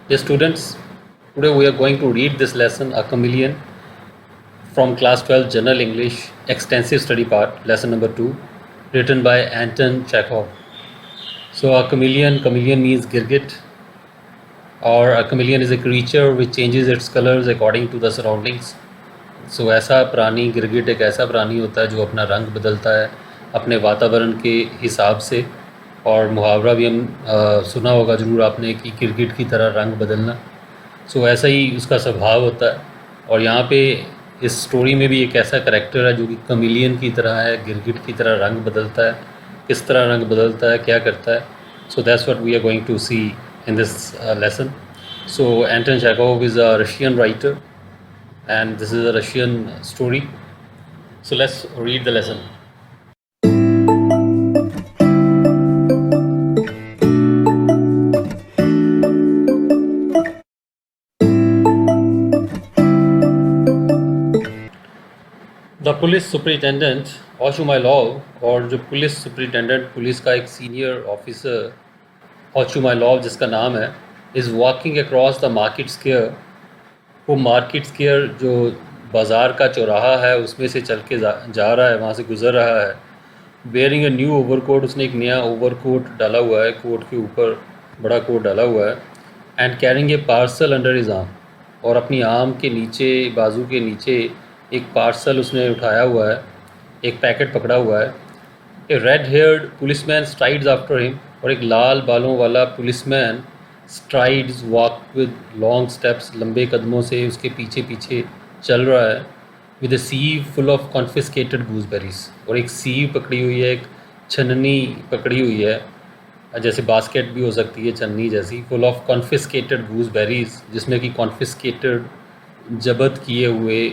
Dear students, today we are going to read this lesson, A Chameleon, from class 12 General English Extensive Study Part, lesson number 2, written by Anton Chekhov. So, chameleon means girgit, or a chameleon is a creature which changes its colors according to the surroundings. So, ऐसा प्राणी गिरगिट एक ऐसा प्राणी होता है जो अपना रंग बदलता है अपने वातावरण के हिसाब से। और मुहावरा भी हम सुना होगा ज़रूर आपने कि गिरगिट की तरह रंग बदलना। सो ऐसा ही उसका स्वभाव होता है। और यहाँ पे इस स्टोरी में भी एक ऐसा करेक्टर है जो कि कमिलियन की तरह है, गिरगिट की तरह रंग बदलता है। किस तरह रंग बदलता है, क्या करता है? So that's what we are going to see in this lesson. So Anton Chekhov is a Russian writer and this is a Russian story. So let's read the lesson. The police superintendent Ochumailov, और जो police superintendent, police का एक senior officer Ochumailov जिसका नाम है, is walking across the market square. वो market square जो बाज़ार का चौराहा है उसमें से चल के जा रहा है, वहाँ से गुज़र रहा है. वेयरिंग अ न्यू ओवरकोट, उसने एक नया ओवरकोट डाला हुआ है, कोट के ऊपर बड़ा कोट डाला हुआ है. And carrying a parcel under his arm, और अपनी आर्म के नीचे, बाजू के नीचे एक पार्सल उसने उठाया हुआ है, एक पैकेट पकड़ा हुआ है. A red haired policeman strides after him, और एक लाल बालों वाला policeman strides walk with long steps, लंबे कदमों से उसके पीछे पीछे चल रहा है. With a sieve full of confiscated gooseberries, और एक सीव पकड़ी हुई है, एक छन्नी पकड़ी हुई है, जैसे बास्केट भी हो सकती है छन्नी जैसी, फुल ऑफ कॉन्फिस्केटेड गूसबेरीज, जिसमें कि कॉन्फिस्केटेड जब्त किए हुए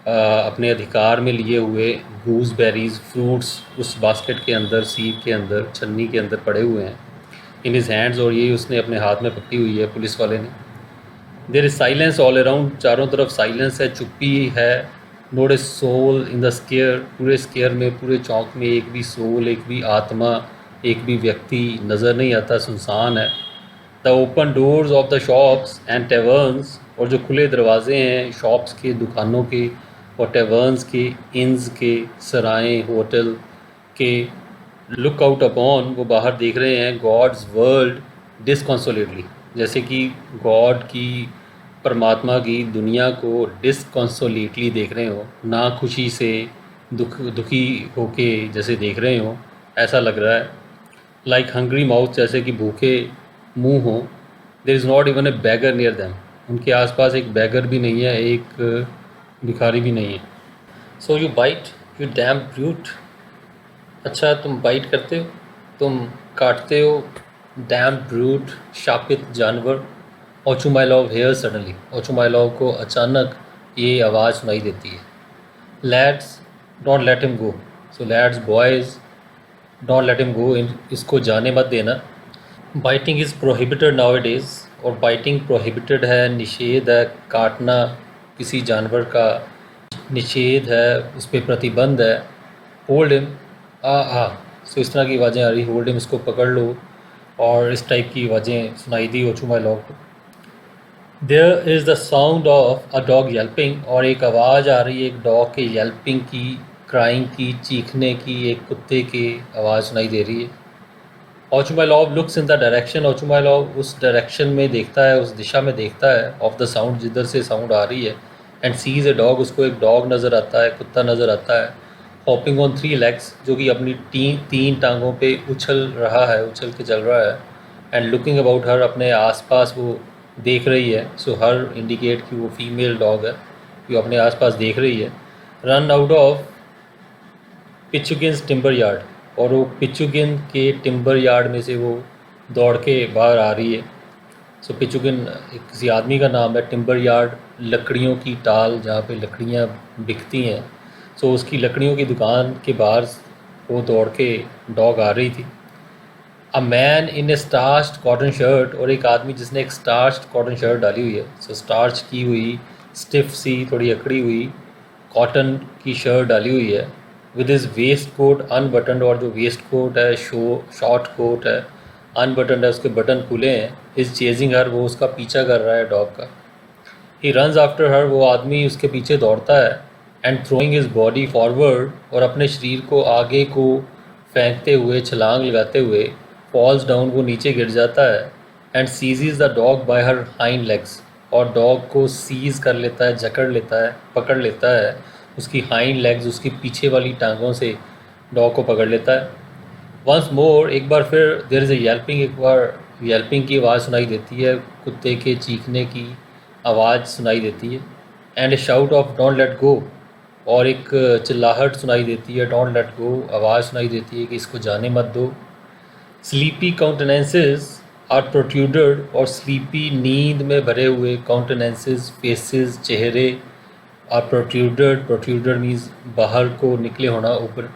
अपने अधिकार में लिए हुए गूसबेरीज, फ्रूट्स उस बास्केट के अंदर, सीव के अंदर, छन्नी के अंदर पड़े हुए हैं इन हिज हैंड्स, और ये उसने अपने हाथ में पकड़ी हुई है पुलिस वाले ने. There is silence all around, चारों तरफ साइलेंस है, चुप्पी है. Not a soul in the square, पूरे स्केयर में, पूरे चौक में एक भी सोल, एक भी आत्मा, एक भी व्यक्ति नज़र नहीं आता, सुनसान है. The open doors of the shops and taverns, और जो खुले दरवाजे हैं शॉप्स के, दुकानों के, और टेवर्न्स के, इन्स के, सराएँ, होटल के, लुक आउट अपॉन, वो बाहर देख रहे हैं, गॉड्स वर्ल्ड डिसकॉन्सोलेटली, जैसे कि गॉड की, परमात्मा की दुनिया को डिसकॉन्सोलेटली देख रहे हो, ना खुशी से, दुखी होके जैसे देख रहे हो, ऐसा लग रहा है. लाइक हंग्री माउथ, जैसे कि भूखे मुंह हो. There is not even a beggar near them, उनके आसपास एक बैगर भी नहीं है, एक भिखारी भी नहीं है. So you bite you damn brute, अच्छा तुम बाइट करते हो, तुम काटते हो. डैम ब्रूट, शापित जानवर. ओचुमाइलॉव हेयर सडनली, ओचुमाइलॉव को अचानक ये आवाज़ सुनाई देती है. Lads don't let him go, so lads boys, don't let him go, इसको जाने मत देना. Biting is prohibited now days, और बाइटिंग प्रोहिबिटेड है, निषेध है, काटना किसी जानवर का निषेध है, उस पर प्रतिबंध है. होल्ड हिम, आ, सो इस तरह की आवाज़ें आ रही, होल्ड हिम, इसको पकड़ लो, और इस टाइप की आवाज़ें सुनाई दी ओचुमाइलॉव को. There is the sound of a dog yelping, और एक आवाज़ आ रही है एक डॉग के येल्पिंग की, क्राइंग की, चीखने की, एक कुत्ते की आवाज़ सुनाई दे रही है. ओचुमाइलॉव लुक्स इन द डायरेक्शन, ओचुमाइलॉव उस डायरेक्शन में देखता है, उस दिशा में देखता है, ऑफ द साउंड, जिधर से साउंड आ रही है. एंड सीज ए डॉग, उसको एक डॉग नज़र आता है, कुत्ता नज़र आता है. हॉपिंग ऑन 3 legs, जो कि अपनी तीन टांगों पे उछल रहा है, उछल के चल रहा है. एंड लुकिंग अबाउट हर, अपने आसपास वो देख रही है. सो हर इंडिकेट कि वो फीमेल डॉग है, जो अपने आसपास देख रही है. Run out of Pichugin's timber yard, और वो पिचुगिन के टिम्बर यार्ड में से वो दौड़ के बाहर आ रही है. सो पिचुगिन एक किसी आदमी का नाम है. टिम्बर यार्ड, लकड़ियों की टाल, जहाँ पे लकड़ियाँ बिकती हैं. सो उसकी लकड़ियों की दुकान के बाहर वो दौड़ के डॉग आ रही थी. A man in a starched cotton shirt, और एक आदमी जिसने एक स्टार्च्ड कॉटन शर्ट डाली हुई है. सो स्टार्च की हुई, स्टिफ सी, थोड़ी अकड़ी हुई कॉटन की शर्ट डाली हुई है. विद हिज वेस्ट कोट अनबटन्ड, और जो वेस्ट कोट है, शॉर्ट कोट है, अनबटन्ड है, उसके बटन खुले हैं. इज़ चेजिंग हर, वो उसका पीछा कर रहा है डॉग का। ही रन्स आफ्टर हर, वो आदमी उसके पीछे दौड़ता है। And throwing his body forward, और अपने शरीर को आगे को फेंकते हुए, छलांग लगाते हुए, फॉल्स डाउन, वो नीचे गिर जाता है। And seizes the dog by her hind legs, और डॉग को सीज कर लेता है, जकड़ लेता है, पकड़ लेता है उसकी हाइंड लेग्स, उसकी पीछे वाली टांगों से डॉग को पकड़ लेता है। वंस मोर, एक बार फिर, देयर इज़ ए येल्पिंग, एक बार येल्पिंग की आवाज़ सुनाई देती है, कुत्ते के चीखने की आवाज़ सुनाई देती है। And A shout of don't let go, और एक चिल्लाहट सुनाई देती है, डोंट लेट गो, आवाज़ सुनाई देती है कि इसको जाने मत दो। स्लीपी काउंटेनेंसेस आर प्रोट्रूडेड, और स्लीपी नींद में भरे हुए काउंटेनेंसेस, फेसेस, चेहरे, आर प्रोट्रूडेड, प्रोट्रूडेड मीन्स बाहर को निकले होना,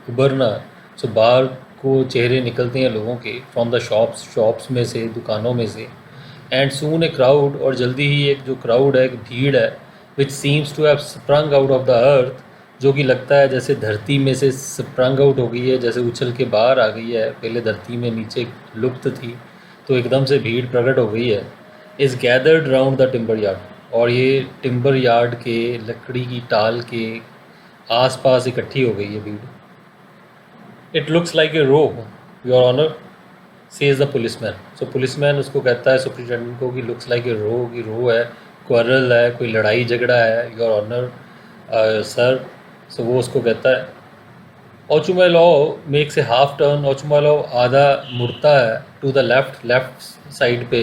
उभरना। सो बाहर को चेहरे निकलते हैं लोगों के, फ्रॉम द शॉप्स में से, दुकानों में से। एंड सून ए क्राउड, और जल्दी ही एक जो क्राउड है, एक भीड़ है, which seems to have sprung out of the earth, जो कि लगता है जैसे धरती में से स्प्रंग आउट हो गई है, जैसे उछल के बाहर आ गई है, पहले धरती में नीचे लुप्त थी तो एकदम से भीड़ प्रकट हो गई है। Is gathered round the timber yard, और ये टिम्बर यार्ड के, लकड़ी की टाल के आसपास इकट्ठी हो गई है भीड़। It looks like a row, your honour, says the policeman. So policeman उसको कहता है सुप्रिटेंडेंट को कि लुक्स लाइक ए रो, कि रो है, क्वारल है, कोई लड़ाई झगड़ा है, योर ऑनर सर। सो वो उसको कहता है। ओचुमाइलॉ मेक्स ए हाफ टर्न, ओचुमाइलॉ आधा मुड़ता है, टू द लेफ्ट साइड पे,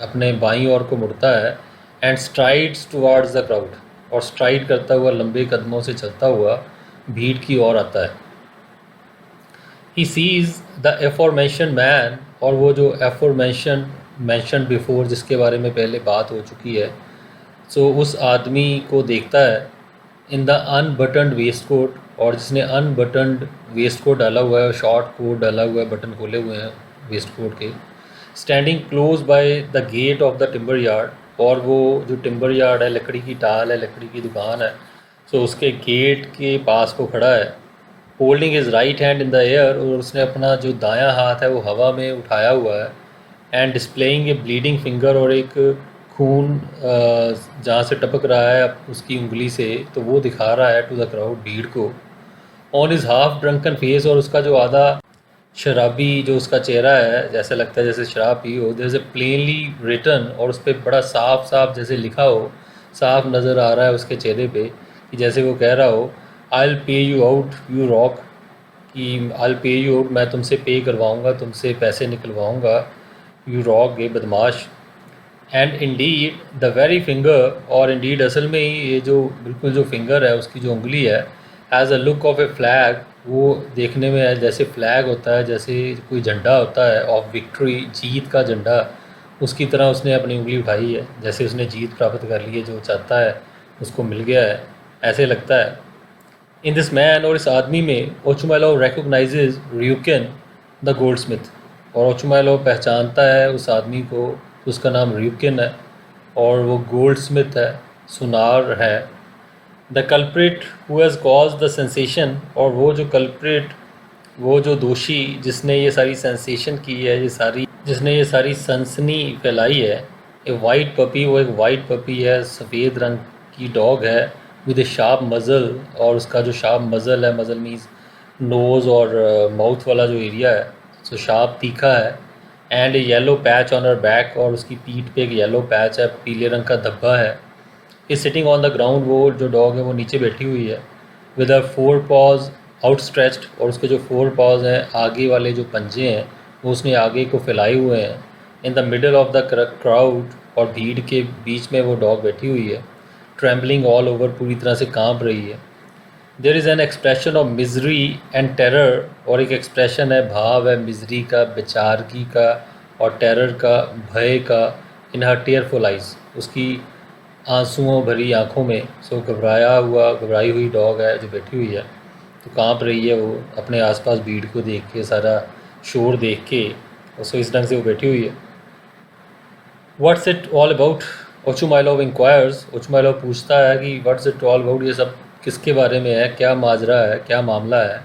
अपने बाईं ओर को मुड़ता है। And strides towards the crowd, और स्ट्राइड करता हुआ, लंबे कदमों से चलता हुआ भीड़ की ओर आता है। ही सीज द एफॉरमेंशन मैन, और वो जो मैंशन बिफोर, जिसके बारे में पहले बात हो चुकी है, सो उस आदमी को देखता है। इन द अनबटन्ड वेस्ट कोट, और जिसने अनबटन्ड वेस्ट कोट डाला हुआ है, शॉर्ट कोट डाला हुआ है, बटन खोले हुए हैं वेस्ट कोट के। Standing close by the gate of the timber yard, और वो जो टिम्बर यार्ड है, लकड़ी की टाल है, लकड़ी की दुकान है, सो उसके गेट के पास को खड़ा है। Holding his right hand in the air, और उसने अपना जो दायां हाथ है वो हवा में उठाया हुआ है। And displaying A bleeding finger, और एक खून जहाँ से टपक रहा है उसकी उंगली से, तो वो दिखा रहा है टू द क्राउड, भीड़ को। On is half drunken face, और उसका जो आधा शराबी जो उसका चेहरा है, जैसे लगता है जैसे शराब पी हो। There is a plainly written, और उस पर बड़ा साफ साफ जैसे लिखा हो, साफ नज़र आ रहा है उसके चेहरे पे, कि जैसे वो कह रहा हो, I will pay you out you rogue, कि I will pay you out, मैं तुमसे पे करवाऊँगा, तुमसे पैसे निकलवाऊँगा, यू रॉक, ये बदमाश। And Indeed the very finger, और इंडीड असल में ही ये जो बिल्कुल जो फिंगर है, उसकी जो उंगली है, has a look of A flag, वो देखने में जैसे फ्लैग होता है, जैसे कोई झंडा होता है ऑफ विक्ट्री, जीत का झंडा, उसकी तरह उसने अपनी उंगली उठाई है, जैसे उसने जीत प्राप्त कर ली है, जो चाहता है उसको मिल गया है, ऐसे लगता है। इन दिस मैन, और इस आदमी में, ओचुमाइलो रिकॉग्नाइजेज रियूकेन द गोल्ड स्मिथ, और ओचुमाइलो पहचानता है उस आदमी को, उसका नाम रियूकेन है, और वो गोल्ड स्मिथ है, सुनार है। The culprit who has cause the sensation, और वो जो कल्प्रिट, वो जो दोषी जिसने ये सारी सेंसेशन की है, जिसने ये सारी सनसनी फैलाई है। ए वाइट पपी, वो एक वाइट पपी है, सफ़ेद रंग की डॉग है, विद ए शार्प मज़ल, और उसका जो शार्प मज़ल है, मज़ल मीन्स नोज़ और माउथ वाला जो एरिया है, सो शार्प, तीखा है। And A yellow patch on her back, और उसकी पीठ पे एक येलो पैच है, पीले रंग का धब्बा है। Is sitting on the ground, वो जो डॉग है वो नीचे बैठी हुई है, विद हर 4 पॉज आउटस्ट्रेच्ड, और उसके जो 4 पॉज हैं, आगे वाले जो पंजे हैं, वो उसने आगे को फैलाए हुए हैं। In the middle of the crowd, और भीड़ के बीच में वो डॉग बैठी हुई है, ट्रैम्बलिंग ऑल ओवर, पूरी तरह से कांप रही है। There is an expression of misery and terror, और एक एक्सप्रेशन है, भाव है मिजरी का, बेचारगी का, और टेरर का, भय का। इन हर टेयरफुल आइज, उसकी आंसुओं भरी आँखों में। सो घबराई हुई डॉग है जो बैठी हुई है, तो कांप रही है वो अपने आसपास भीड़ को देख के, सारा शोर देख के, और सो इस ढंग से वो बैठी हुई है। What's it all about, Ochumelov inquires, Ochumelov पूछता है कि व्हाट्स इट ऑल अबाउट, ये सब किसके बारे में है, क्या माजरा है, क्या मामला है।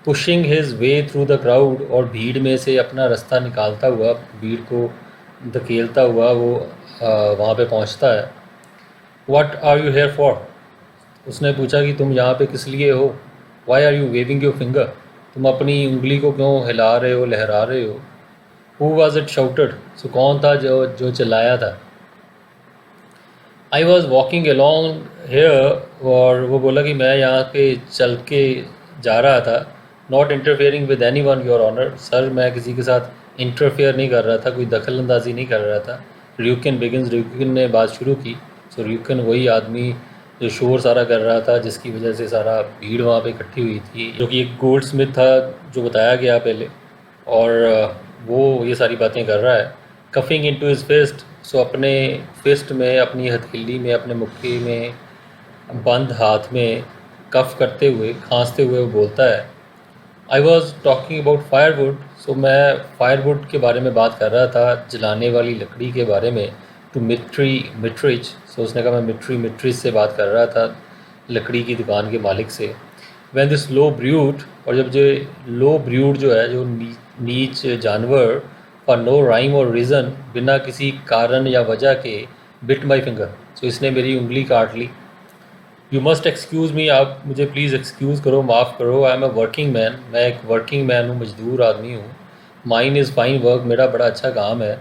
Pushing his way through the crowd, और भीड़ में से अपना रास्ता निकालता हुआ, भीड़ को धकेलता हुआ वो वहाँ पे पहुँचता है। What are you here for? उसने पूछा कि तुम यहाँ पे किस लिए हो? Why are you waving your finger? तुम अपनी उंगली को क्यों हिला रहे हो, लहरा रहे हो? Who was it shouted? So कौन था जो जो चिल्लाया था? I was walking along here, और वो बोला कि मैं यहाँ पे चल के जा रहा था। Not interfering with any one your honour. Sir, मैं किसी के साथ इंटरफेयर नहीं कर रहा था, कोई दखल अंदाजी नहीं कर रहा था। र्यूकिन बिगिंस, र्यूकिन ने बात शुरू की। सो र्यूकिन वही आदमी जो शोर सारा कर रहा था, जिसकी वजह से सारा भीड़ वहाँ पे इकट्ठी हुई थी, जो कि एक गोल्ड स्मिथ था जो बताया गया पहले, और वो ये सारी बातें कर रहा है। कफिंग इनटू हिज फिस्ट, सो अपने फिस्ट में, अपनी हथेली में, अपने मुक्के में बंद हाथ में कफ करते हुए, खांसते हुए वो बोलता है, I was talking about firewood. So मैं फायरवुड के बारे में बात कर रहा था, जलाने वाली लकड़ी के बारे में। टू मिट्रिच, सो उसने कहा मैं मिट्रिच से बात कर रहा था, लकड़ी की दुकान के मालिक से। वैन दिस लो ब्रूड, और जब जो लो ब्रूड जो है, जो नीच जानवर, फॉर नो राइम और रीज़न, बिना किसी कारण या वजह के, बिट माई फिंगर, सो इसने मेरी उंगली काट ली। यू मस्ट एक्सक्यूज़ मी, आप मुझे प्लीज़ एक्सक्यूज़ करो, माफ़ करो। I am a working man, मैं एक वर्किंग मैन हूँ, मजदूर आदमी हूँ। माइन इज़ फाइन वर्क, मेरा बड़ा अच्छा काम है।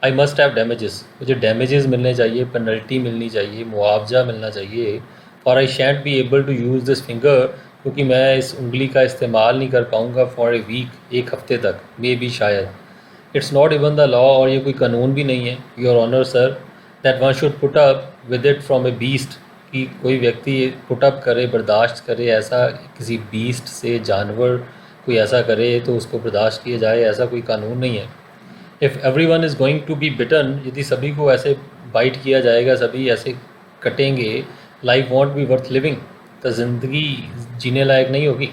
आई मस्ट हैव डैमेजेस, मुझे डैमेजेस मिलने चाहिए, पेनल्टी मिलनी चाहिए, मुआवजा मिलना चाहिए। For I shan't be able to use this finger, क्योंकि मैं इस उंगली का इस्तेमाल नहीं कर पाऊँगा फॉर ए वीक, एक हफ्ते तक, मे बी शायद। It's not even the law, और ये कोई कानून भी नहीं है, your honour sir, that one should put up with it from a beast, कि कोई व्यक्ति पुट अप करे, बर्दाश्त करे ऐसा किसी बीस्ट से, जानवर कोई ऐसा करे तो उसको बर्दाश्त किया जाए, ऐसा कोई कानून नहीं है। If every one is going to be bitten, यदि सभी को ऐसे बाइट किया जाएगा, सभी ऐसे कटेंगे, life want B worth living, तो ज़िंदगी जीने लायक नहीं होगी।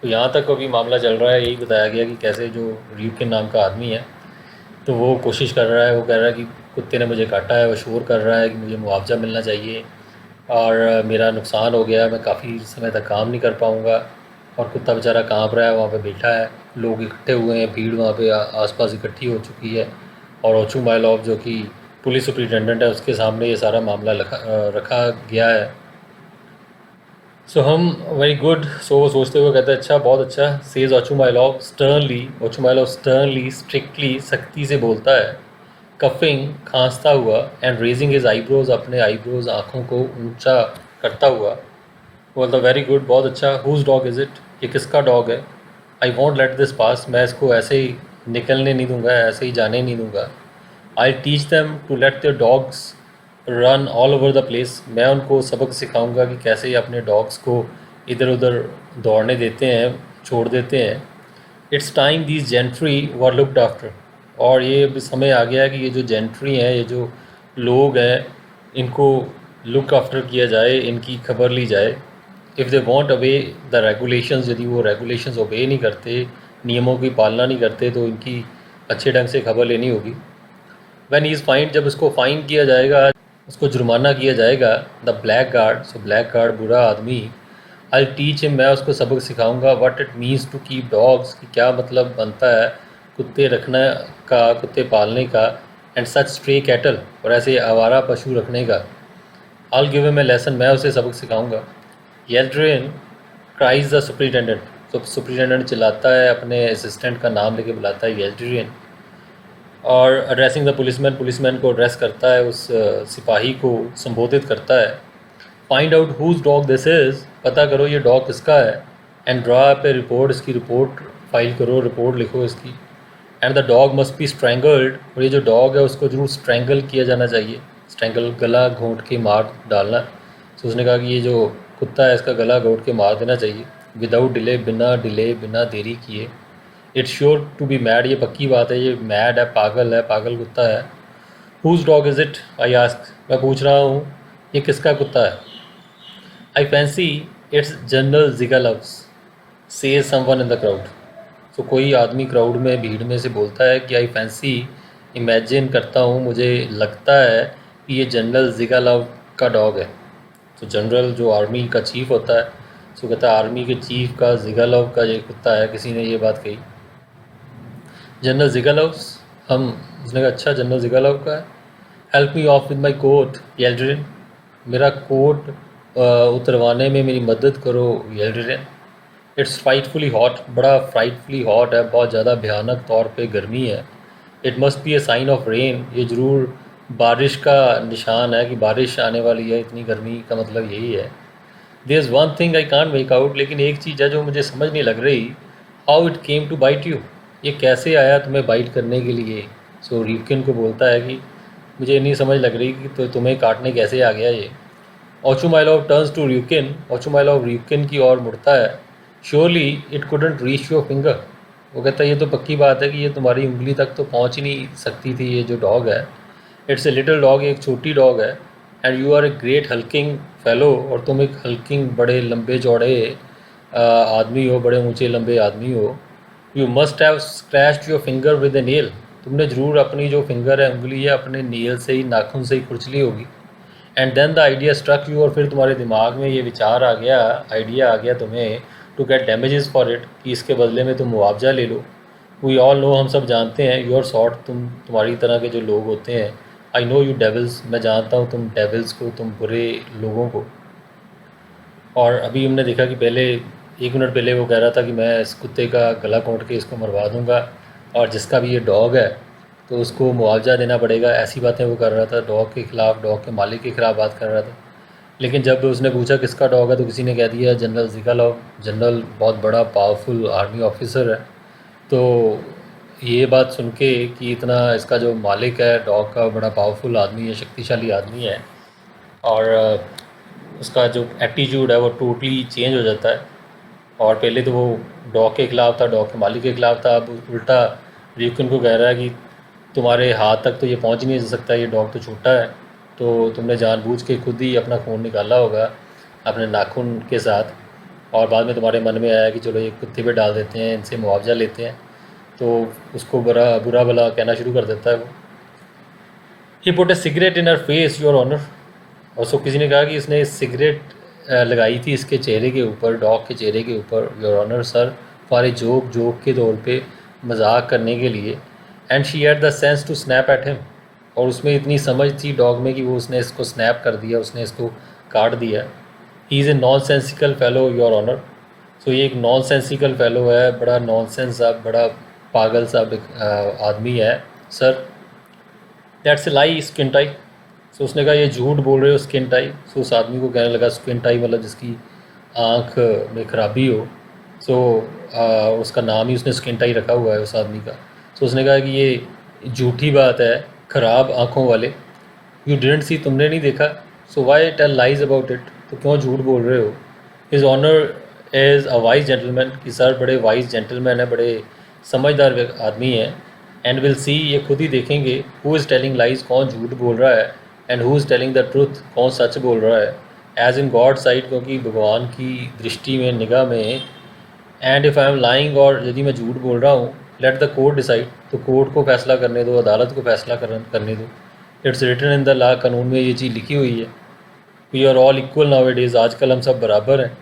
तो यहाँ तक अभी मामला चल रहा है, यही बताया गया कि कैसे जो र्यूकिन नाम का आदमी है, तो वो कोशिश कर रहा है, वो कह रहा है कि कुत्ते ने मुझे काटा है, वो शोर कर रहा है कि मुझे मुआवजा मिलना चाहिए, और मेरा नुकसान हो गया, मैं काफ़ी समय तक काम नहीं कर पाऊँगा। और कुत्ता बेचारा काँप रहा है, वहाँ पे बैठा है, लोग इकट्ठे हुए हैं, भीड़ वहाँ पे आसपास इकट्ठी हो चुकी है। और ओचू माइलॉव जो कि पुलिस सुपरिटेंडेंट है, उसके सामने ये सारा मामला रखा गया है। सो हम वेरी गुड, सो वो सोचते हुए कहते हैं अच्छा, बहुत अच्छा। सेज ओचू माइलॉव स्टर्नली, ओचू माइलॉव स्टर्नली, स्ट्रिक्टली, सख्ती से बोलता है। कफिंग, खांसता हुआ, एंड रेजिंग हिज आईब्रोज, अपने आईब्रोज, आँखों को ऊंचा करता हुआ, बोलता वेरी गुड, बहुत अच्छा। Whose dog is it? ये किसका डॉग है? I won't let this pass, मैं इसको ऐसे ही निकलने नहीं दूंगा, ऐसे ही जाने नहीं दूंगा। I teach them to let their dogs run all over the place, मैं उनको सबक सिखाऊंगा कि कैसे अपने डॉग्स को इधर उधर दौड़ने देते हैं, छोड़ देते हैं। It's time these gentry were looked after, और ये अब समय आ गया है कि ये जो जेंट्री हैं, ये जो लोग हैं, इनको लुक आफ्टर किया जाए, इनकी खबर ली जाए। If they want away the regulations, यदि वो रेगुलेशंस ओबे नहीं करते, नियमों की पालना नहीं करते, तो इनकी अच्छे ढंग से खबर लेनी होगी। व्हेन ही इज़ फाइंड, जब उसको फाइन किया जाएगा, उसको जुर्माना किया जाएगा। The blackguard, so blackguard बुरा आदमी। आई टीच हिम, मैं उसको सबक सिखाऊंगा। What it means to keep dogs, कि क्या मतलब बनता है कुत्ते रखने का, कुत्ते पालने का। एंड सच स्ट्रे कैटल, और ऐसे आवारा पशु रखने का। I will give him a lesson, मैं उसे सबक सिखाऊंगा। येल्ड्रिन क्राइज द सुपरिटेंडेंट, तो सुपरिटेंडेंट चिल्लाता है, अपने असिस्टेंट का नाम लेके बुलाता है येल्ड्रिन। और एड्रेसिंग द पुलिसमैन, पुलिसमैन को एड्रेस करता है, उस सिपाही को संबोधित करता है। Find out whose dog this is, पता करो ये डॉग किसका है। एंड ड्रा पे रिपोर्ट, इसकी रिपोर्ट फाइल करो, रिपोर्ट लिखो इसकी। And the dog must be strangled, और ये जो डॉग है उसको जरूर स्ट्रैंगल किया जाना चाहिए। स्ट्रैंगल, गला घोंट के मार डालना। तो उसने कहा कि ये जो कुत्ता है इसका गला घोंट के मार देना चाहिए। विदाउट डिले, बिना देरी किए। It's sure to be mad, ये पक्की बात है, ये मैड है, पागल है, पागल कुत्ता है। Whose dog is it? I ask, मैं पूछ रहा हूँ ये किसका कुत्ता है। I fancy it's general Zhigalov's, says someone in the crowd. तो कोई आदमी क्राउड में, भीड़ में से बोलता है कि आई फैंसी, इमेजिन करता हूँ, मुझे लगता है कि ये जनरल जिगालव का डॉग है। तो जनरल जो आर्मी का चीफ़ होता है, तो कहता है आर्मी के चीफ़ का जिगालव का ये कुत्ता है, किसी ने ये बात कही। जनरल जिगालव्स, हम उसने कहा अच्छा जनरल ज़िगालॉव का है। Help me off with my coat Yeldyrin, मेरा कोट उतरवाने में मेरी मदद करो येल्ड्रिन। इट्स फ्राइटफुली हॉट, बड़ा फ्राइटफुली हॉट है, बहुत ज़्यादा भयानक तौर पे गर्मी है। It must be a sign of rain, ये ज़रूर बारिश का निशान है कि बारिश आने वाली है, इतनी गर्मी का मतलब यही है। There is one thing I can't make out, लेकिन एक चीज़ है जो मुझे समझ नहीं लग रही, how it came to bite you, ये कैसे आया तुम्हें बाइट करने के लिए। सो र्यूकिन को बोलता है कि मुझे नहीं समझ लग रही कि तो तुम्हें काटने कैसे आ गया ये। ओचुमाइलोव टर्न्स टू र्यूकिन, ओचुमाइलोव र्यूकिन की ओर मुड़ता है। Surely it couldn't reach your finger, वो कहता है ये तो पक्की बात है कि ये तुम्हारी उंगली तक तो पहुंच ही नहीं सकती थी ये जो डॉग है। इट्स ए लिटिल डॉग, एक छोटी डॉग है। And you are a great hulking fellow, और तुम एक हल्किंग बड़े लंबे चौड़े आदमी हो, बड़े ऊंचे लंबे आदमी हो। You must have scratched your finger with A nail, तुमने ज़रूर अपनी जो फिंगर है, उंगली है, अपने नेल से ही, नाखून से ही खुरचली होगी। And then the idea struck you, और फिर तुम्हारे दिमाग में ये विचार आ गया, आइडिया आ गया तुम्हें, to get damages for it, कि इसके बदले में तुम मुआवजा ले लो। वी ऑल नो, हम सब जानते हैं, योर सॉर्ट, तुम्हारी तरह के जो लोग होते हैं। आई नो यू डेविल्स, मैं जानता हूँ तुम डेविल्स को, तुम बुरे लोगों को। और अभी हमने देखा कि पहले 1 मिनट पहले वो कह रहा था कि मैं इस कुत्ते का गला घोंट के इसको मरवा दूंगा, और जिसका भी ये डॉग है तो उसको मुआवजा देना पड़ेगा, ऐसी बातें वो कर रहा था डॉग के ख़िलाफ़, डॉग के मालिक के ख़िलाफ़ बात कर रहा था। लेकिन जब उसने पूछा किसका डॉग है तो किसी ने कह दिया जनरल ज़िगालॉव। जनरल बहुत बड़ा पावरफुल आर्मी ऑफिसर है। तो ये बात सुन के कि इतना इसका जो मालिक है डॉग का बड़ा पावरफुल आदमी है, शक्तिशाली आदमी है, और उसका जो एटीट्यूड है वो टोटली चेंज हो जाता है। और पहले तो वो डॉग के ख़िलाफ़ था, डॉग के मालिक के ख़िलाफ़ था, अब उल्टा र्यूकिन को कह रहा है कि तुम्हारे हाथ तक तो ये पहुंच ही नहीं सकता, ये डॉग तो छोटा है, तो तुमने जानबूझ के खुद ही अपना खून निकाला होगा अपने नाखून के साथ, और बाद में तुम्हारे मन में आया कि चलो ये कुत्ते पे डाल देते हैं, इनसे मुआवजा लेते हैं, तो उसको बुरा भला कहना शुरू कर देता है वो। He put a cigarette in her face your honour, और सो किसी ने कहा कि इसने सिगरेट लगाई थी इसके चेहरे के ऊपर, डॉग के चेहरे के ऊपर, your honour sir, for a joke के तौर पे, मजाक करने के लिए। And she had the sense to snap at him, और उसमें इतनी समझ थी डॉग में कि वो उसने इसको स्नैप कर दिया, उसने इसको काट दिया। He is a nonsensical fellow your honour, so ये एक नॉन सेंसिकल फेलो है, बड़ा नॉन सेंस सा, बड़ा पागल सा आदमी है sir. That's a lie skin tie, so उसने कहा ये झूठ बोल रहे हो स्किन टाई। सो उस आदमी को कहने लगा स्किन टाई मतलब जिसकी आँख में खराबी हो। सो उसका नाम ही उसने स्किन टाई रखा हुआ है उस आदमी का। सो उसने कहा कि ये झूठी बात है, ख़राब आँखों वाले। यू डिडंट सी, तुमने नहीं देखा, so why tell lies about it, तो क्यों झूठ बोल रहे हो। His honour is a wise gentleman, कि सर बड़े वाइज जेंटलमैन है, बड़े समझदार आदमी है। एंड विल सी, ये खुद ही देखेंगे, हु इज़ टेलिंग लाइज, कौन झूठ बोल रहा है, and who is telling the truth, कौन सच बोल रहा है। एज इन गॉड साइड, क्योंकि भगवान की दृष्टि में, निगाह में। And if I am lying, और यदि मैं झूठ बोल रहा हूँ, लेट द कोर्ट डिसाइड, तो कोर्ट को फैसला करने दो, अदालत को फैसला करने दो। It's written in the law, कानून में ये चीज़ लिखी हुई है। We are all equal now it is, आजकल हम सब बराबर हैं।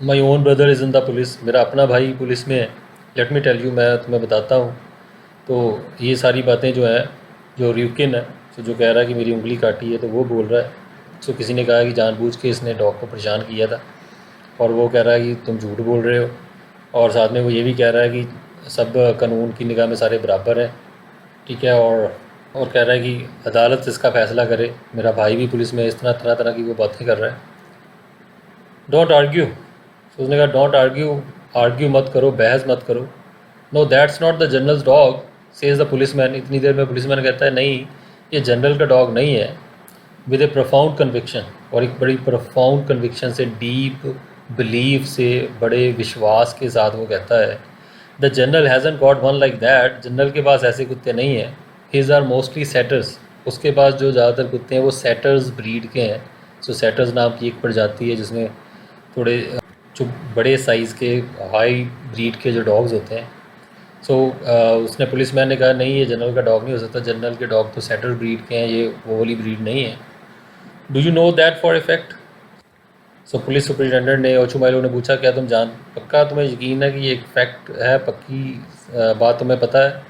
My own brother is in the police, मेरा अपना भाई पुलिस में है। लेट मी टेल यू, मैं तुम्हें बताता हूँ। तो ये सारी बातें जो हैं, जो र्यूकिन है, तो जो कह रहा है कि मेरी उंगली काटी है, तो वो बोल रहा है। तो किसी ने कहा कि जानबूझ के इसने डॉग को परेशान किया था, और वो कह रहा है कि तुम झूठ बोल रहे हो। और साथ में वो ये भी कह रहा है कि सब कानून की निगाह में सारे बराबर हैं, ठीक है। और कह रहा है कि अदालत इसका फ़ैसला करे, मेरा भाई भी पुलिस में, इस तरह तरह की वो बातें कर रहा है। डोंट आर्ग्यू, तो उसने कहा डोंट आर्ग्यू, आर्ग्यू मत करो, बहस मत करो। No that's not the general's dog, says the policeman. इतनी देर में पुलिसमैन कहता है नहीं, ये जनरल का डॉग नहीं है। विद ए प्रोफाउंड कन्विक्शन, और एक बड़ी प्रोफाउंड कन्विक्शन से, डीप बिलीफ से, बड़े विश्वास के साथ वो कहता है, the general हैज़न got one like that, general के पास ऐसे कुत्ते नहीं हैं। हिज आर मोस्टली सेटर्स, उसके पास जो ज़्यादातर कुत्ते हैं वो सेटर्स ब्रीड के हैं। सो सेटर्स नाम की एक प्रजाति है जिसमें थोड़े जो बड़े साइज़ के हाई ब्रीड के जो डॉग्स होते हैं। सो उसने पुलिसमैन ने कहा नहीं, ये जनरल का डॉग नहीं हो सकता, जनरल के डॉग तो सेटर ब्रीड के हैं, ये वो वाली ब्रीड नहीं है। Do you know that for effect. So police superintendent ने, ओचुमाइलो ने पूछा क्या पक्का तुम्हें यकीन है कि ये एक फैक्ट है, पक्की बात तुम्हें पता है।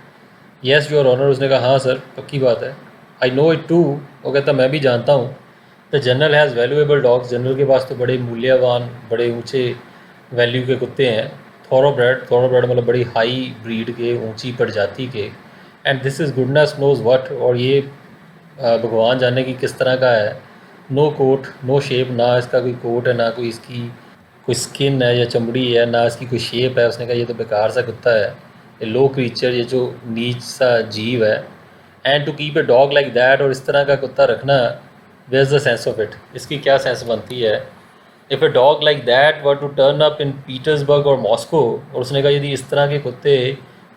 Yes your honour. उसने कहा हाँ सर, पक्की बात है। I know it too. वो कहता मैं भी जानता हूँ। The general has valuable dogs. General के पास तो बड़े मूल्यवान, बड़े ऊंचे वैल्यू के कुत्ते हैं। थॉरोब्रेड मतलब बड़ी हाई ब्रीड के, ऊंची प्रजाति के। And this is goodness knows what. और ये भगवान जाने की किस तरह का है। नो कोट नो शेप, ना इसका कोई कोट है, ना कोई इसकी कोई स्किन है या चमड़ी है, ना इसकी कोई शेप है। उसने कहा ये तो बेकार सा कुत्ता है, ये लो क्रीचर, ये जो नीच सा जीव है। And to keep a dog like that, और इस तरह का कुत्ता रखना, where is the sense of it, इसकी क्या सेंस बनती है। If a dog like that were to turn up in Petersburg और मॉस्को। और उसने कहा यदि इस तरह के कुत्ते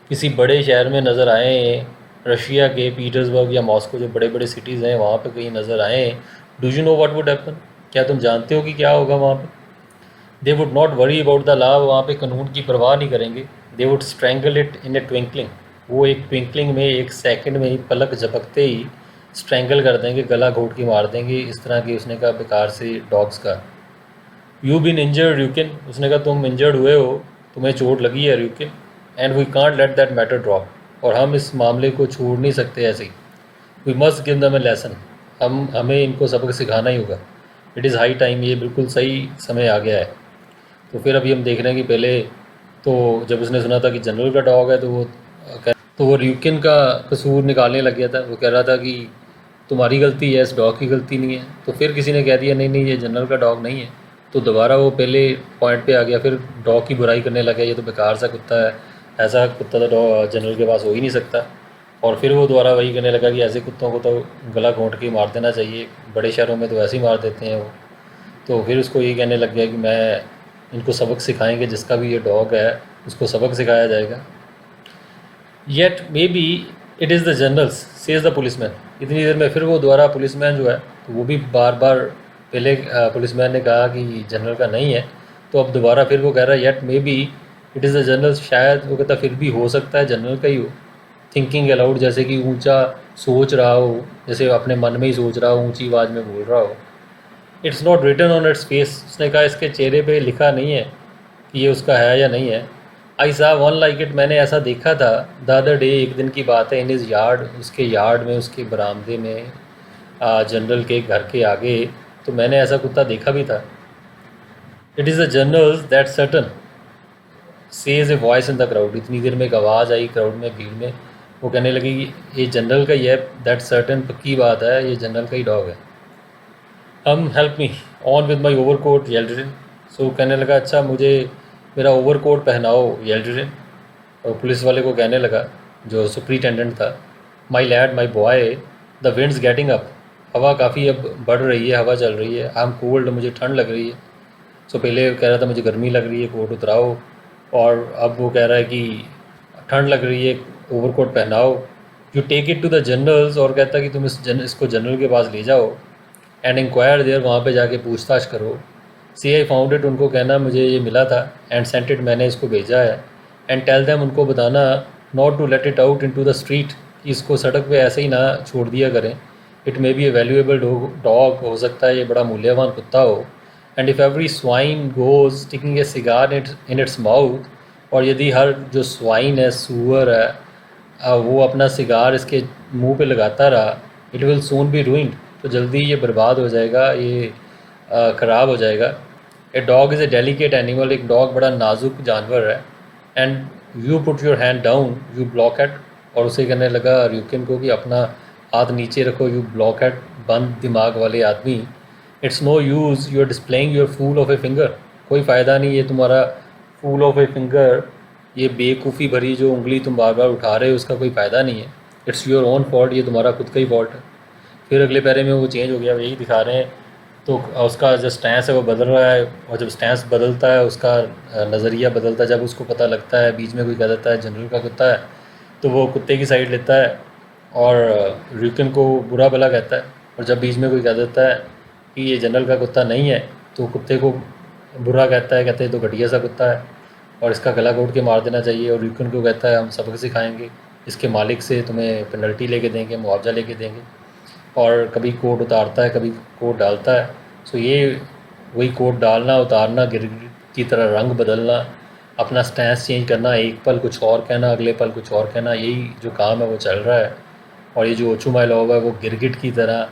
किसी बड़े शहर में नज़र आएँ, रशिया के पीटर्सबर्ग या मॉस्को, जो बड़े बड़े सिटीज़ हैं, वहाँ पे कहीं नज़र आएँ, do you know what would happen, क्या तुम जानते हो कि क्या होगा वहाँ पे। They would not worry about the law. वहाँ पे कानून की परवाह नहीं करेंगे। They would strangle it in A twinkling. वो एक ट्विंकलिंग में, एक सेकंड में ही, पलक झपकते ही स्ट्रैंगल कर देंगे, गला घोट के मार देंगे। इस तरह की उसने कहा बेकार से डॉग्स का। You been injured Hryukin. उसने कहा तुम इंजर्ड हुए हो, तुम्हें चोट लगी है Hryukin. And we can't let that matter drop. और हम इस मामले को छोड़ नहीं सकते ऐसे ही। We must give them A lesson. हमें इनको सबक सिखाना ही होगा। It is high time. ये बिल्कुल सही समय आ गया है। तो फिर अभी हम देख रहे हैं कि पहले तो जब उसने सुना था कि जनरल का डॉग है, तो वो र्यूकिन का कसूर निकालने लग गया था। वो कह रहा था कि तुम्हारी गलती है, इस डॉग की गलती नहीं है। तो फिर किसी ने कह दिया नहीं नहीं, ये जनरल का डॉग नहीं है। तो दोबारा वो पहले पॉइंट पे आ गया, फिर डॉग की बुराई करने लगा, ये तो बेकार सा कुत्ता है, ऐसा कुत्ता तो डॉग जनरल के पास हो ही नहीं सकता। और फिर वो दोबारा वही करने लगा कि ऐसे कुत्तों को तो गला घोंट के मार देना चाहिए, बड़े शहरों में तो ऐसे ही मार देते हैं वो। तो फिर उसको ये कहने लग गया कि मैं इनको सबक सिखाएंगे, जिसका भी ये डॉग है उसको सबक सिखाया जाएगा। Yet may be it is the generals says the policeman. इतनी देर में फिर वो दोबारा पुलिसमैन जो है, तो वो भी बार बार, पहले पुलिसमैन ने कहा कि जनरल का नहीं है, तो अब दोबारा फिर वो कह रहा है yet may be it is the general. शायद वो कहता फिर भी हो सकता है जनरल का ही हो। थिंकिंग अलाउड, जैसे कि ऊंचा सोच रहा हो, जैसे अपने मन में ही सोच रहा हो, ऊंची आवाज़ में बोल रहा हो। It's not written on its face. उसने कहा इसके चेहरे पे लिखा नहीं है कि ये उसका है या नहीं है। आई सा वन लाइक इट। मैंने ऐसा देखा था द अदर डे, एक दिन की बात है, इन इज़ यार्ड, उसके यार्ड में, उसके बरामदे में, जनरल के घर के आगे। तो मैंने ऐसा कुत्ता देखा भी था। It is the generals that certain says a voice in the crowd. इतनी देर में एक आवाज़ आई क्राउड में, भीड़ में। वो कहने लगी कि ये जनरल का ही है, दैट सर्टन, पक्की बात है, ये जनरल का ही डॉग है। Help me on with my overcoat Yeldyrin. So कहने लगा अच्छा मुझे मेरा ओवर कोट पहनाओ येल्ड्रिन। और पुलिस वाले को कहने लगा, जो सुप्रिटेंडेंट था, my lad my boy the wind's getting up. हवा काफ़ी अब बढ़ रही है, हवा चल रही है। आई एम कोल्ड, मुझे ठंड लग रही है। सो पहले कह रहा था मुझे गर्मी लग रही है, कोट उतराओ। और अब वो कह रहा है कि ठंड लग रही है, ओवर कोट पहनाओ। You take it to the general's. और कहता है कि तुम इसको जनरल के पास ले जाओ। एंड इंक्वायर देयर, वहाँ पे जाके पूछताछ करो। सी आई फाउंड इट, उनको कहना मुझे ये मिला था। एंड सेंट इट, मैंने इसको भेजा है। एंड टेल देम, उनको बताना, not to let it out into the street, कि इसको सड़क पे ऐसे ही ना छोड़ दिया करें। It may be A valuable dog, हो सकता है ये बड़ा मूल्यवान कुत्ता हो। And if every swine goes sticking A cigar in its mouth. और यदि हर जो स्वाइन है, सूअर है, वो अपना सिगार इसके मुंह पे लगाता रहा, it will soon be ruined. तो जल्दी ये बर्बाद हो जाएगा, ये ख़राब हो जाएगा। A dog is a delicate animal. एक डॉग बड़ा नाजुक जानवर है। And you put your hand down, you blockhead. और उसे कहने लगा र्यूकिन को कि अपना हाथ नीचे रखो, यू ब्लॉक एट, बंद दिमाग वाले आदमी। It's no use you are displaying your fool of a finger. कोई फ़ायदा नहीं है तुम्हारा फूल ऑफ ए फिंगर, ये बेवकूफ़ी भरी जो उंगली तुम बार बार उठा रहे हो, उसका कोई फ़ायदा नहीं है। इट्स योर ओन फॉल्ट, ये तुम्हारा खुद का ही फॉल्ट है। फिर अगले पैरे में वो चेंज हो गया, यही दिखा रहे हैं। तो उसका जो स्टैंस है वो बदल रहा है। और जब स्टैंस बदलता है, उसका नज़रिया बदलता है। जब उसको पता लगता है, बीच में कोई कह देता है जनरल का कुत्ता है, तो वो कुत्ते की साइड लेता है और र्यूकिन को बुरा भला कहता है। और जब बीच में कोई कह देता है कि ये जनरल का कुत्ता नहीं है, तो कुत्ते को बुरा कहता है, कहते हैं तो घटिया सा कुत्ता है और इसका गला घोट के मार देना चाहिए। और र्यूकिन को कहता है हम सबक सिखाएंगे, इसके मालिक से तुम्हें पेनल्टी लेके देंगे, मुआवजा लेके देंगे। और कभी कोट उतारता है, कभी कोट डालता है। सो ये वही कोट डालना, उतारना, गिरगिट की तरह रंग बदलना, अपना स्टैंस चेंज करना, एक पल कुछ और कहना, अगले पल कुछ और कहना, यही जो काम है वो चल रहा है। और ये जो ओचुमाइलोव है वो गिरगिट की तरह,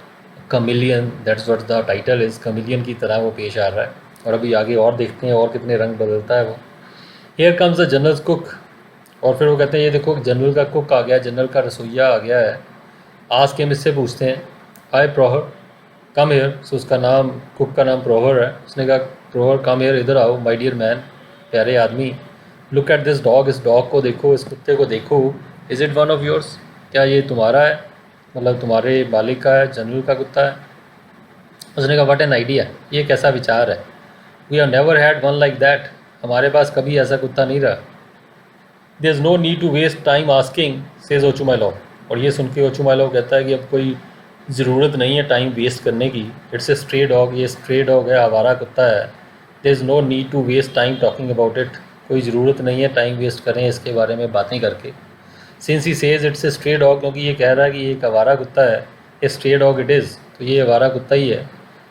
chameleon, that's what the title is, chameleon की तरह वो पेश आ रहा है। और अभी आगे और देखते हैं और कितने रंग बदलता है वो। Here comes the general cook, और फिर वो कहते हैं ये देखो जनरल का कुक आ गया, जनरल का रसोइया आ गया है। आज के हम इससे पूछते हैं, हाय प्रोहर कम हेयर। सो उसका नाम, कुक का नाम प्रोहर है। उसने कहा प्रोहर कम हेयर, इधर आओ माय डियर मैन, प्यारे आदमी। लुक एट दिस डॉग, इस डॉग को देखो, इस कुत्ते को देखो। Is it one of yours, क्या ये तुम्हारा है, मतलब तुम्हारे मालिक का है, जनरल का कुत्ता है। उसने कहा व्हाट एन आइडिया, ये कैसा विचार है। We have never had one like that, हमारे पास कभी ऐसा कुत्ता नहीं रहा। There is no need to waste time asking says Ochumelov. और ये सुन के ओचुमाइलोव कहता है कि अब कोई ज़रूरत नहीं है टाइम वेस्ट करने की। इट्स ए स्ट्रे डॉग, ये स्ट्रे डॉग है, आवारा कुत्ता है। There is no need to waste time talking about it, कोई ज़रूरत नहीं है टाइम वेस्ट करें इसके बारे में बातें करके। Since he says it's a stray dog, क्योंकि ये कह रहा है कि ये एक आवारा कुत्ता है, ए स्ट्रे डॉग इट इज़, तो ये आवारा कुत्ता ही है।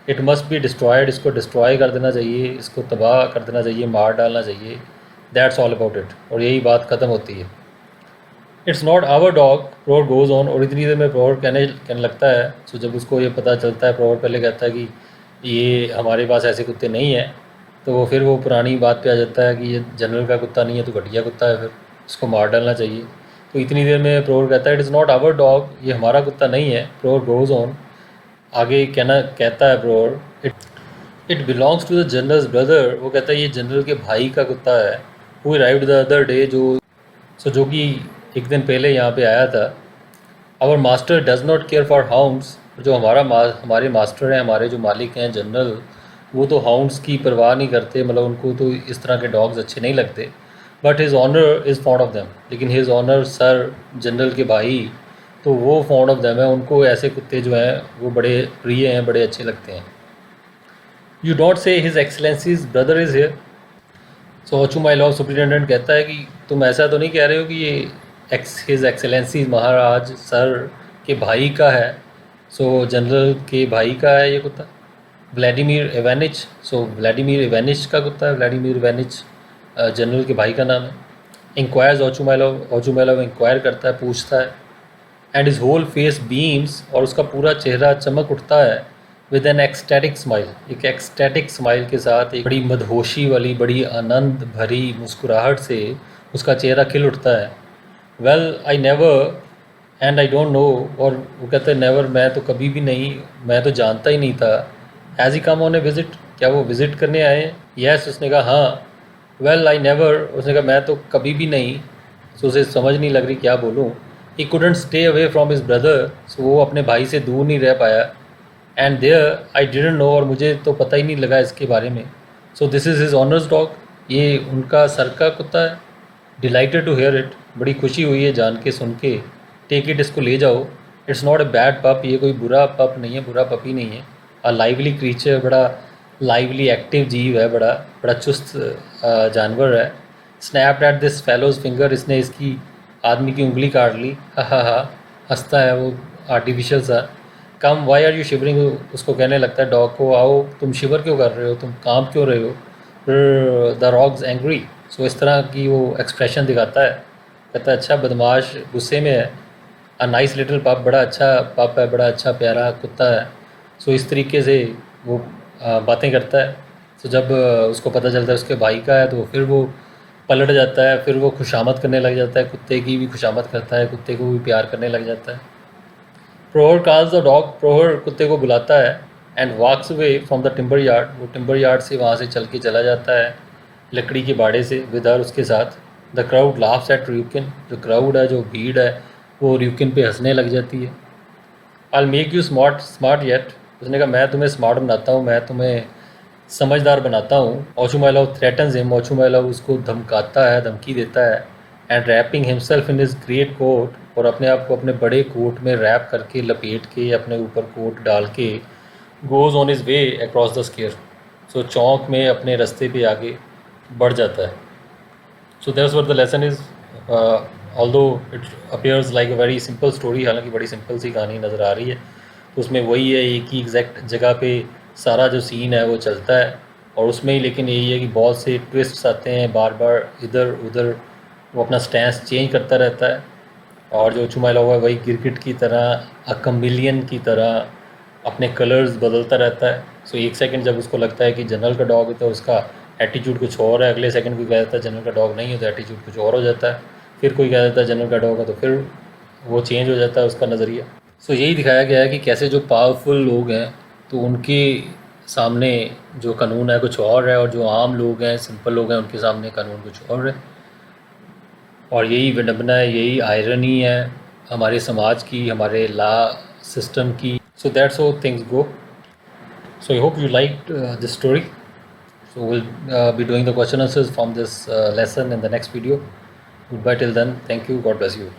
इट मस्ट बी डिस्ट्रॉयड, इसको डिस्ट्रॉय कर देना चाहिए, इसको तबाह कर देना चाहिए, मार डालना चाहिए। दैट्स ऑल अबाउट इट, और यही बात ख़त्म होती है। It's not our dog, Prokhor goes on, और इतनी देर में प्रोवर कहने लगता है। सो जब उसको ये पता चलता है, प्रोवर पहले कहता है कि ये हमारे पास ऐसे कुत्ते नहीं हैं, तो वो फिर वो पुरानी बात पे आ जाता है कि ये जनरल का कुत्ता नहीं है तो घटिया कुत्ता है, फिर इसको मार डालना चाहिए। तो इतनी देर में प्रोवर कहता है it is not our dog, ये हमारा कुत्ता नहीं है। प्रोवर गोज़ ऑन, आगे कहता है Prokhor, it belongs to the general's brother, वो कहता है ये जनरल के भाई का कुत्ता है। Who arrived the other day, जो कि एक दिन पहले यहाँ पे आया था। Our master does not care for hounds, जो हमारे मास्टर हैं, हमारे जो मालिक हैं जनरल, वो तो हाउंड्स की परवाह नहीं करते, मतलब उनको तो इस तरह के डॉग्स अच्छे नहीं लगते। But his honour is fond of them, लेकिन हिज ऑनर सर जनरल के भाई, तो वो फॉन्ड ऑफ देम है, उनको ऐसे कुत्ते जो हैं वो बड़े प्रिय हैं, बड़े अच्छे लगते हैं। You don't say his excellency's brother is here. So Ochumelov superintendent कहता है कि तुम ऐसा तो नहीं कह रहे हो कि ये हिज एक्सेलेंसी महाराज सर के भाई का है। सो जनरल के भाई का है ये कुत्ता। व्लादिमीर इवानिच, सो व्लादिमीर इवानिच का कुत्ता है। व्लादिमीर इवानिच जनरल के भाई का नाम है। इंक्वायर्स ओचुमाइलोव इंक्वायर करता है, पूछता है। And his whole face beams, और उसका पूरा चेहरा चमक उठता है। विद एन एक्सटैटिक स्माइल, एक एक्सटैटिक स्माइल के साथ, एक बड़ी मदहोशी वाली, बड़ी आनंद भरी मुस्कुराहट से उसका चेहरा खिल उठता है। Well I never and I don't know, और वो कहते हैं नेवर, मैं तो कभी भी नहीं, मैं तो जानता ही नहीं था। Has he come on A visit, क्या वो विज़िट करने आए? यस, उसने कहा हाँ। वेल आई नेवर, उसने कहा मैं तो कभी भी नहीं। सो उसे समझ नहीं लग रही क्या बोलूँ। He couldn't stay away from his brother, so वो अपने भाई से दूर नहीं रह पाया। And there I didn't know, और मुझे तो पता ही नहीं लगा इसके बारे में। So this is his honours dog, ये उनका सर का कुत्ता है। डिलाइटेड टू हेयर इट, बड़ी खुशी हुई है जान के, सुन के। टेक इट, इसको ले जाओ। इट्स नॉट ए बैड पप, ये कोई बुरा पप नहीं है, बुरा पपी नहीं है। अ लाइवली क्रीचर, बड़ा लाइवली एक्टिव जीव है, बड़ा बड़ा चुस्त जानवर है। Snapped at this fellows finger, इसने इसकी आदमी की उंगली काट ली। हा हा हा, हंसता है वो आर्टिफिशियल सा। कम वाई आर यू शिवरिंग, उसको कहने लगता है डॉग को, आओ तुम शिवर क्यों कर रहे हो, तुम कांप क्यों रहे हो। द रॉग्स एंग्री, सो इस तरह की वो एक्सप्रेशन दिखाता है। कहता है अच्छा बदमाश गुस्से में है। अ नाइस लिटिल पप, बड़ा अच्छा पप है, बड़ा अच्छा प्यारा कुत्ता है। सो इस तरीके से वो बातें करता है। तो जब उसको पता चलता है उसके भाई का है, तो फिर वो पलट जाता है, फिर वो खुशामद करने लग जाता है, कुत्ते की भी खुशामद करता है, कुत्ते को भी प्यार करने लग जाता है। Prokhor calls the dog, Prokhor कुत्ते को बुलाता है। And walks away from the timber yard, वो टिम्बर यार्ड से वहाँ से चल के चला जाता है, लकड़ी के बाड़े से, विद हर, उसके साथ। द क्राउड लाफ्स एट र्यूकिन, जो क्राउड है, जो भीड़ है, वो र्यूकिन पे हंसने लग जाती है। I make you smart yet, उसने कहा मैं तुम्हें स्मार्ट बनाता हूँ, मैं तुम्हें समझदार बनाता हूँ। ओचुमाइलोव थ्रेटन्स हिम, ओचुमाइलोव उसको धमकाता है, धमकी देता है। And wrapping himself in his greatcoat, और अपने आप को अपने बड़े कोट में रैप करके, लपेट के, अपने ऊपर कोट डाल के, goes on his way across the square, सो चौक में अपने रास्ते पे आगे बढ़ जाता है। So that's what the lesson is. Although it appears like a very simple story, हालांकि बड़ी सिंपल सी कहानी नज़र आ रही है, तो उसमें वही है, एक ही एग्जैक्ट जगह पे सारा जो सीन है वो चलता है, और उसमें ही लेकिन यही है कि बहुत से ट्विस्ट्स आते हैं, बार बार इधर उधर वो अपना स्टैंस चेंज करता रहता है। और जो ओचू माई लव है वही गिरगिट की तरह, अ कमिलियन की तरह अपने कलर्स बदलता रहता है। सो एक सेकंड जब उसको लगता है कि जनरल का डॉग है तो उसका एटीट्यूड कुछ और है, अगले सेकंड कोई कह देता है जनरल का डॉग नहीं है तो एटीट्यूड कुछ और हो जाता है, फिर कोई कह देता है जनरल का डॉग है तो फिर वो चेंज हो जाता है उसका नज़रिया। सो यही दिखाया गया है कि कैसे जो पावरफुल लोग हैं तो उनके सामने जो कानून है कुछ और है, और जो आम लोग हैं, सिंपल लोग हैं, उनके सामने कानून कुछ और है। और यही विडंबना है, यही आयरनी है हमारे समाज की, हमारे लॉ सिस्टम की। So that's how things go. So I hope you liked this story. So we'll be doing the question answers from this lesson in the next video. Goodbye till then. Thank you. God bless you.